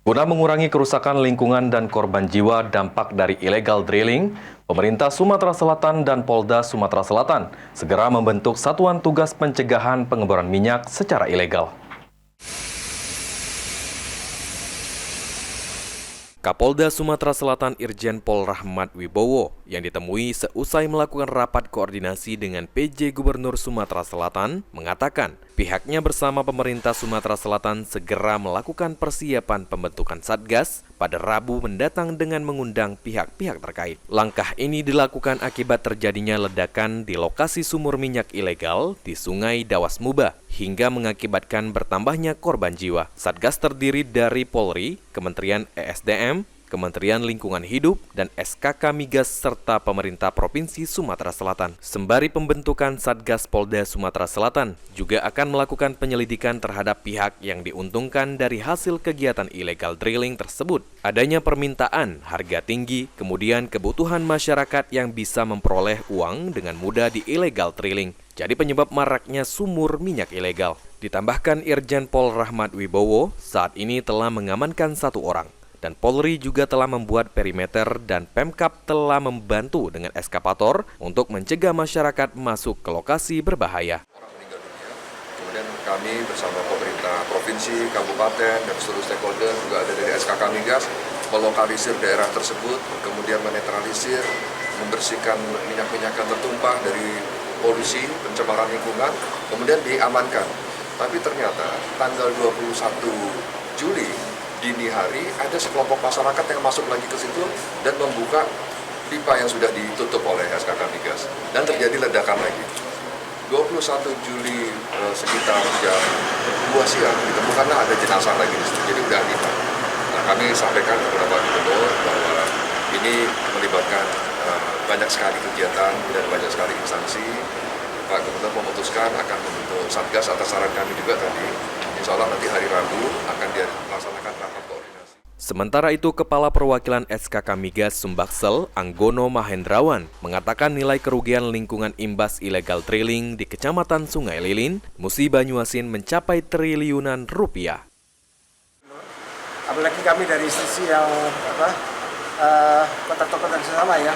Guna mengurangi kerusakan lingkungan dan korban jiwa dampak dari illegal drilling, pemerintah Sumatera Selatan dan Polda Sumatera Selatan segera membentuk Satuan Tugas Pencegahan Pengeboran Minyak secara ilegal. Kapolda Sumatera Selatan Irjen Pol Rahmat Wibowo yang ditemui seusai melakukan rapat koordinasi dengan PJ Gubernur Sumatera Selatan mengatakan pihaknya bersama pemerintah Sumatera Selatan segera melakukan persiapan pembentukan Satgas pada Rabu mendatang dengan mengundang pihak-pihak terkait. Langkah ini dilakukan akibat terjadinya ledakan di lokasi sumur minyak ilegal di Sungai Dawas Muba hingga mengakibatkan bertambahnya korban jiwa. Satgas terdiri dari Polri, Kementerian ESDM, Kementerian Lingkungan Hidup, dan SKK Migas serta pemerintah Provinsi Sumatera Selatan. Sembari pembentukan Satgas Polda Sumatera Selatan juga akan melakukan penyelidikan terhadap pihak yang diuntungkan dari hasil kegiatan illegal drilling tersebut. Adanya permintaan, harga tinggi, kemudian kebutuhan masyarakat yang bisa memperoleh uang dengan mudah di illegal drilling. Jadi penyebab maraknya sumur minyak ilegal. Ditambahkan Irjen Pol Rahmat Wibowo saat ini telah mengamankan 1 orang. Dan Polri juga telah membuat perimeter dan Pemkab telah membantu dengan eskavator untuk mencegah masyarakat masuk ke lokasi berbahaya. Orang meninggal dunia, kemudian kami bersama pemerintah provinsi, kabupaten, dan seluruh stakeholder juga ada dari SKK Migas melokalisir daerah tersebut, kemudian menetralisir, membersihkan minyak-minyak yang tertumpah dari polusi, pencemaran lingkungan, kemudian diamankan. Tapi ternyata tanggal 21 Juli dini hari ada sekelompok masyarakat yang masuk lagi ke situ dan membuka pipa yang sudah ditutup oleh SKK Migas dan terjadi ledakan lagi. 21 Juli sekitar jam 2 siang ditemukanlah ada jenazah lagi di situ, jadi udah 5. Nah, kami sampaikan kepada Pak Gubernur bahwa ini melibatkan banyak sekali kegiatan dan banyak sekali instansi. Pak Gubernur memutuskan akan membentuk Satgas atas saran kami juga tadi. Insya Allah nanti hari Rabu akan dilaksanakan rapat koordinasi. Sementara itu, Kepala Perwakilan SKK Migas Sumbaksel, Anggono Mahendrawan, mengatakan nilai kerugian lingkungan imbas illegal drilling di Kecamatan Sungai Lilin, Musi Banyuasin mencapai triliunan rupiah. Apalagi kami dari sisi yang kota-kota bersama yang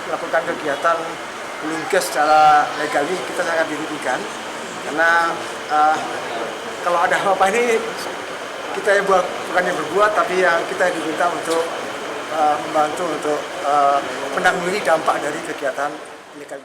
melakukan kegiatan hulu gas secara legal ini kita sangat dirugikan karena kalau ada apa ini kita yang bukan yang berbuat, tapi yang kita diminta untuk membantu untuk menanggulangi dampak dari kegiatan ilegal.